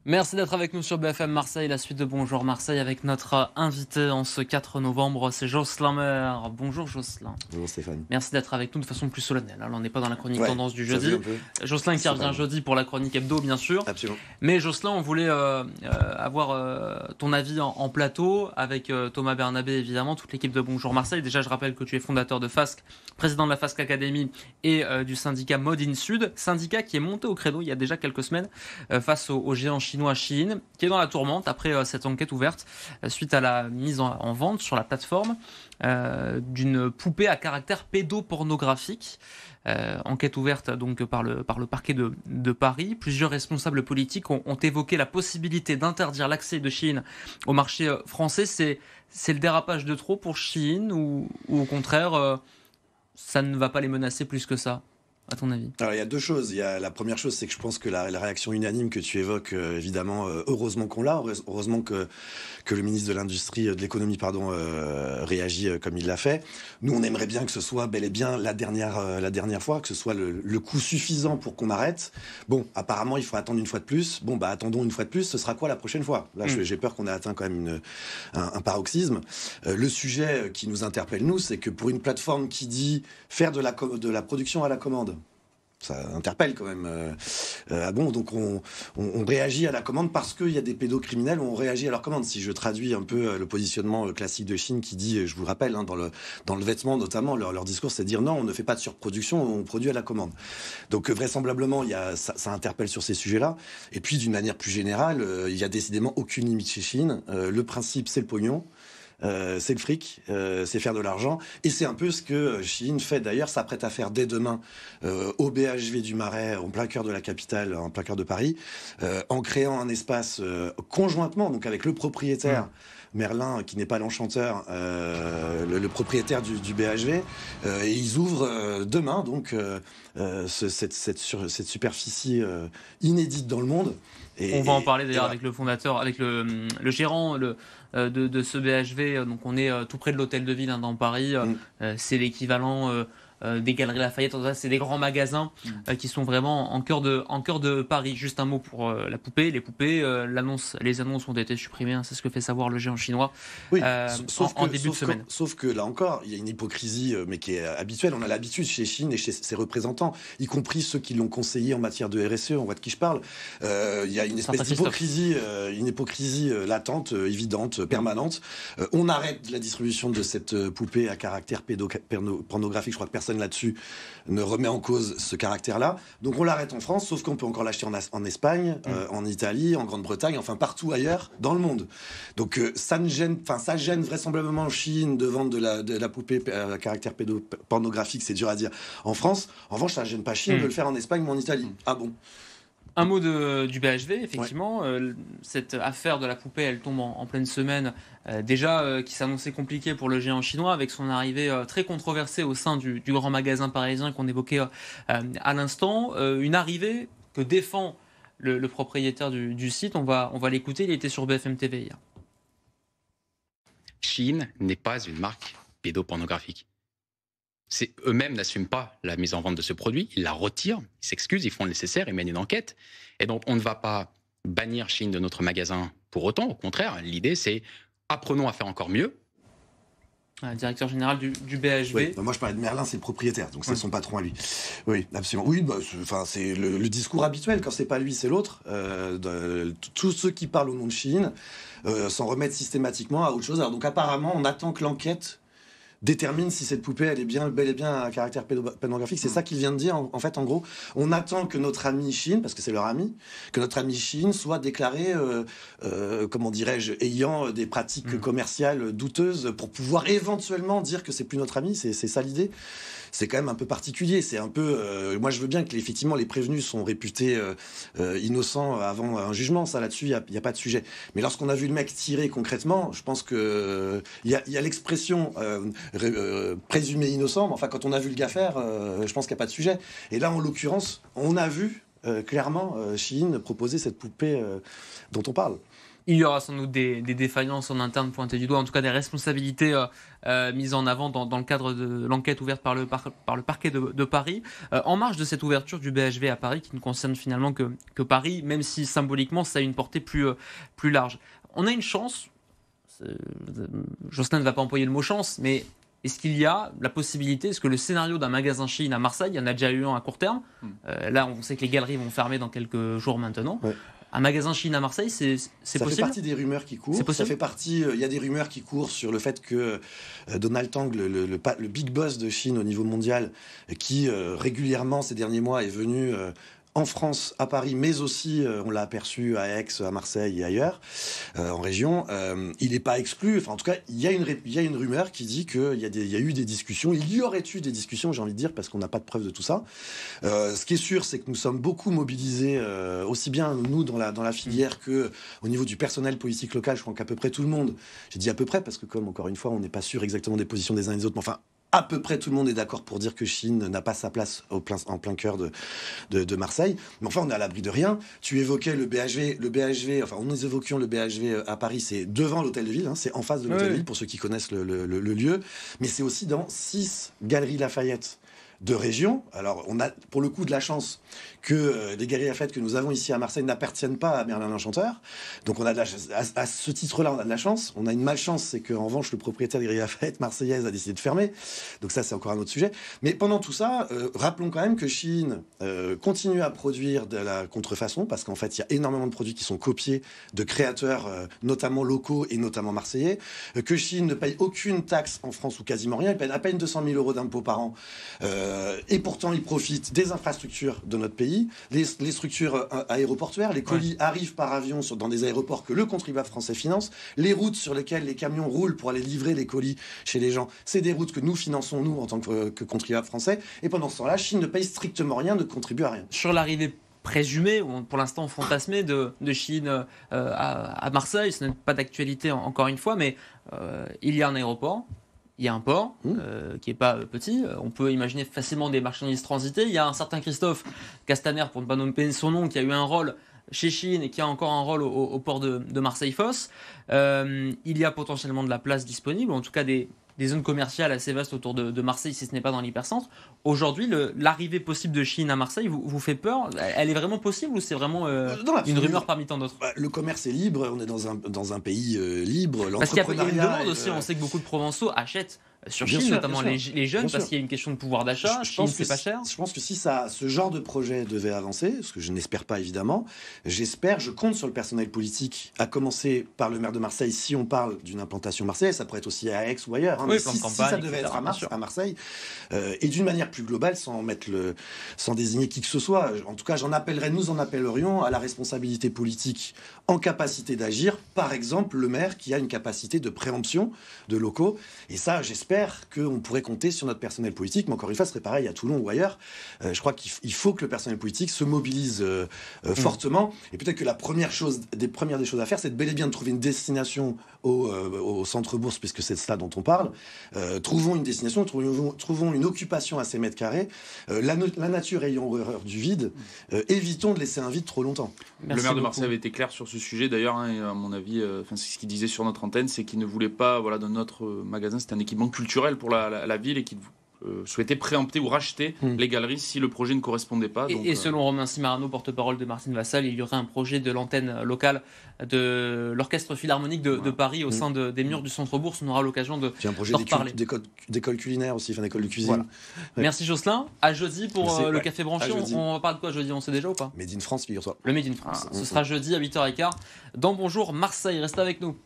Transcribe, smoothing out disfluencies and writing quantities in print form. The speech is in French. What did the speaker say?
Merci d'être avec nous sur BFM Marseille, la suite de Bonjour Marseille avec notre invité en ce 4 novembre, c'est Jocelyn Mer. Bonjour Jocelyn. Bonjour Stéphane. Merci d'être avec nous de façon plus solennelle. Là, on n'est pas dans la chronique tendance du t'as vu jeudi. un peu Jocelyn qui C'est revient pas jeudi pour la chronique hebdo, bien sûr. Absolument. Mais Jocelyn, on voulait avoir ton avis en plateau avec Thomas Bernabé, évidemment, toute l'équipe de Bonjour Marseille. Déjà, je rappelle que tu es fondateur de FASC, président de la FASC Academy et du syndicat Mode in Sud, syndicat qui est monté au créneau il y a déjà quelques semaines face au géant chinois Shein, qui est dans la tourmente après cette enquête ouverte suite à la mise en vente sur la plateforme d'une poupée à caractère pédopornographique. Enquête ouverte donc par le parquet de Paris. Plusieurs responsables politiques ont évoqué la possibilité d'interdire l'accès de Shein au marché français. C'est le dérapage de trop pour Shein ou au contraire, ça ne va pas les menacer plus que ça, à ton avis? Alors il y a deux choses. La première chose, c'est que je pense que la réaction unanime que tu évoques, évidemment, heureusement qu'on l'a, heureusement que le ministre de l'Industrie, de l'économie, réagit comme il l'a fait. Nous, on aimerait bien que ce soit bel et bien la dernière fois, que ce soit le coup suffisant pour qu'on arrête. Bon, apparemment, il faut attendre une fois de plus. Bon, attendons une fois de plus. Ce sera quoi la prochaine fois? Là, j'ai peur qu'on ait atteint quand même un paroxysme. Le sujet qui nous interpelle, nous, c'est que pour une plateforme qui dit faire de la production à la commande, ça interpelle quand même. Donc on réagit à la commande parce qu'il y a des pédocriminels où on réagit à leur commande. Si je traduis un peu le positionnement classique de Chine qui dit, je vous rappelle, dans le vêtement notamment, leur discours, c'est de dire non, on ne fait pas de surproduction, on produit à la commande. Donc vraisemblablement, ça interpelle sur ces sujets-là. Et puis d'une manière plus générale, il y a décidément aucune limite chez Chine. Le principe, c'est le pognon. C'est le fric, c'est faire de l'argent, et c'est un peu ce que Shein fait d'ailleurs, s'apprête à faire dès demain au BHV du Marais, en plein cœur de la capitale, en plein cœur de Paris, en créant un espace conjointement, donc avec le propriétaire. Merlin, qui n'est pas l'enchanteur, le propriétaire du BHV, et ils ouvrent demain donc cette superficie inédite dans le monde. On va en parler d'ailleurs avec le fondateur, avec le gérant de ce BHV. Donc on est tout près de l'hôtel de ville dans Paris. C'est l'équivalent des Galeries Lafayette. C'est des grands magasins qui sont vraiment en cœur de Paris. Juste un mot pour la poupée. Les poupées, les annonces ont été supprimées. C'est ce que fait savoir le géant chinois en début de semaine. Sauf que là encore, il y a une hypocrisie, mais qui est habituelle. On a l'habitude chez Shein et chez ses représentants, y compris ceux qui l'ont conseillé en matière de RSE. On voit de qui je parle. Il y a une espèce d'hypocrisie, latente, évidente, permanente. On arrête la distribution de cette poupée à caractère pédopornographique. Je crois que personne là-dessus ne remet en cause ce caractère-là. Donc on l'arrête en France, sauf qu'on peut encore l'acheter en Espagne, en Italie, en Grande-Bretagne, enfin partout ailleurs dans le monde. Donc ça gêne vraisemblablement Chine de vendre de la poupée à caractère pédopornographique, c'est dur à dire, en France. En revanche, ça gêne pas Chine de le faire en Espagne ou en Italie. Ah bon? Un mot du BHV, effectivement. Cette affaire de la poupée, elle tombe en pleine semaine. Qui s'annonçait compliquée pour le géant chinois, avec son arrivée très controversée au sein du grand magasin parisien qu'on évoquait à l'instant. Une arrivée que défend le propriétaire du site. On va l'écouter, il était sur BFM TV hier. Shein n'est pas une marque pédopornographique. Eux-mêmes n'assument pas la mise en vente de ce produit, ils la retirent, ils s'excusent, ils font le nécessaire, ils mènent une enquête. Et donc on ne va pas bannir Shein de notre magasin pour autant, au contraire, l'idée c'est apprenons à faire encore mieux. Directeur général du BHV. Oui, moi je parlais de Merlin, c'est le propriétaire, donc c'est son patron à lui. Oui, absolument. Oui, c'est le discours habituel, quand c'est pas lui, c'est l'autre. Tous ceux qui parlent au nom de Shein s'en remettent systématiquement à autre chose. Alors donc apparemment, on attend que l'enquête détermine si cette poupée elle est bel et bien à caractère pédopornographique. C'est ça qu'il vient de dire en fait, en gros. On attend que notre ami Shein, parce que c'est leur ami, que notre ami Shein soit déclaré comment dirais-je, ayant des pratiques commerciales douteuses pour pouvoir éventuellement dire que c'est plus notre ami. C'est ça l'idée. C'est quand même un peu particulier. C'est un peu. Moi, je veux bien que effectivement les prévenus sont réputés innocents avant un jugement. Ça, là-dessus, il y a pas de sujet. Mais lorsqu'on a vu le mec tirer concrètement, je pense que il y a l'expression présumé innocent. Mais enfin, quand on a vu le gars faire, je pense qu'il n'y a pas de sujet. Et là, en l'occurrence, on a vu clairement Shein proposer cette poupée dont on parle. Il y aura sans doute des défaillances en interne pointées du doigt, en tout cas des responsabilités mises en avant dans le cadre de l'enquête ouverte par le parquet de Paris. En marge de cette ouverture du BHV à Paris, qui ne concerne finalement que Paris, même si symboliquement ça a une portée plus large. On a une chance, Jocelyn ne va pas employer le mot chance, mais est-ce qu'il y a la possibilité, est-ce que le scénario d'un magasin Chine à Marseille, il y en a déjà eu un à court terme, là on sait que les galeries vont fermer dans quelques jours maintenant, un magasin Chine à Marseille, c'est possible ? Ça fait partie des rumeurs qui courent. Ça fait partie. Il y a des rumeurs qui courent sur le fait que Donald Tang, le big boss de Chine au niveau mondial, qui régulièrement ces derniers mois est venu en France, à Paris, mais aussi, on l'a aperçu à Aix, à Marseille et ailleurs, en région, il n'est pas exclu. Enfin, en tout cas, il y a une rumeur qui dit qu'il y a eu des discussions. Il y aurait eu des discussions, j'ai envie de dire, parce qu'on n'a pas de preuve de tout ça. Ce qui est sûr, c'est que nous sommes beaucoup mobilisés, aussi bien nous dans la filière que au niveau du personnel politique local. Je crois qu'à peu près tout le monde, j'ai dit à peu près, parce que comme, encore une fois, on n'est pas sûr exactement des positions des uns et des autres, mais enfin, à peu près tout le monde est d'accord pour dire que Chine n'a pas sa place en plein cœur de Marseille. Mais enfin, on est à l'abri de rien. Tu évoquais le BHV, enfin, nous évoquions le BHV à Paris, c'est devant l'hôtel de ville, hein, c'est en face de l'hôtel de ville, pour ceux qui connaissent le lieu. Mais c'est aussi dans 6 galeries Lafayette de région. Alors, on a pour le coup de la chance que les galeries Lafayette que nous avons ici à Marseille n'appartiennent pas à Merlin l'Enchanteur. Donc, on a à ce titre-là, on a de la chance. On a une malchance, c'est qu'en revanche, le propriétaire des galeries Lafayette marseillaise a décidé de fermer. Donc ça, c'est encore un autre sujet. Mais pendant tout ça, rappelons quand même que Chine continue à produire de la contrefaçon, parce qu'en fait, il y a énormément de produits qui sont copiés de créateurs, notamment locaux et notamment marseillais, que Chine ne paye aucune taxe en France ou quasiment rien. Elle paye à peine 200 000 euros d'impôts par an. Et pourtant, ils profitent des infrastructures de notre pays, les structures aéroportuaires, les colis arrivent par avion dans des aéroports que le contribuable français finance, les routes sur lesquelles les camions roulent pour aller livrer les colis chez les gens, c'est des routes que nous finançons, nous, en tant que contribuable français, et pendant ce temps-là, Chine ne paye strictement rien, ne contribue à rien. Sur l'arrivée présumée, ou pour l'instant fantasmée, de Chine à Marseille, ce n'est pas d'actualité encore une fois, mais il y a un aéroport, il y a un port qui n'est pas petit. On peut imaginer facilement des marchandises transitées. Il y a un certain Christophe Castaner, pour ne pas nommer son nom, qui a eu un rôle chez Chine et qui a encore un rôle au port de Marseille-Fos. Il y a potentiellement de la place disponible, en tout cas des zones commerciales assez vastes autour de Marseille, si ce n'est pas dans l'hypercentre. Aujourd'hui, l'arrivée possible de Chine à Marseille vous fait peur ? Elle est vraiment possible ou c'est vraiment une rumeur parmi tant d'autres ? Le commerce est libre, on est dans un pays libre. Parce qu'il y a une demande aussi, on sait que beaucoup de Provençaux achètent sur Chine, notamment les jeunes, parce qu'il y a une question de pouvoir d'achat. Je pense que c'est pas cher. Je pense que si ce genre de projet devait avancer, ce que je n'espère pas évidemment, je compte sur le personnel politique, à commencer par le maire de Marseille, si on parle d'une implantation marseillaise, ça pourrait être aussi à Aix ou ailleurs. Hein, oui, si ça devait être à Marseille, et d'une manière plus globale, sans désigner qui que ce soit, en tout cas, nous en appellerions à la responsabilité politique en capacité d'agir, par exemple le maire qui a une capacité de préemption de locaux, et ça, j'espère qu'on pourrait compter sur notre personnel politique, mais encore une fois, ce serait pareil à Toulon ou ailleurs. Je crois qu'il faut que le personnel politique se mobilise fortement, et peut-être que la première des choses à faire, c'est bel et bien de trouver une destination au centre-bourse, puisque c'est de ça dont on parle. Trouvons une destination, trouvons une occupation à ces mètres carrés. La nature ayant horreur du vide, évitons de laisser un vide trop longtemps. Le maire de Marseille avait été clair sur ce sujet d'ailleurs, hein, et à mon avis, c'est ce qu'il disait sur notre antenne, c'est qu'il ne voulait pas, dans notre magasin, c'était un équipement culturel pour la ville et qu'il souhaitait préempter ou racheter les galeries si le projet ne correspondait pas. Et selon Romain Simarano, porte-parole de Martine Vassal, il y aurait un projet de l'antenne locale de l'Orchestre Philharmonique de Paris au sein des murs du Centre-Bourse. On aura l'occasion d'en reparler. D'école culinaire aussi, d'école de cuisine. Voilà. Ouais. Merci Jocelyn. À jeudi pour le Café Branché. On parle de quoi jeudi ? On sait déjà ou pas ? Made in France, figure-toi. Le Made in France. Ce sera jeudi à 8h15 dans Bonjour Marseille. Restez avec nous.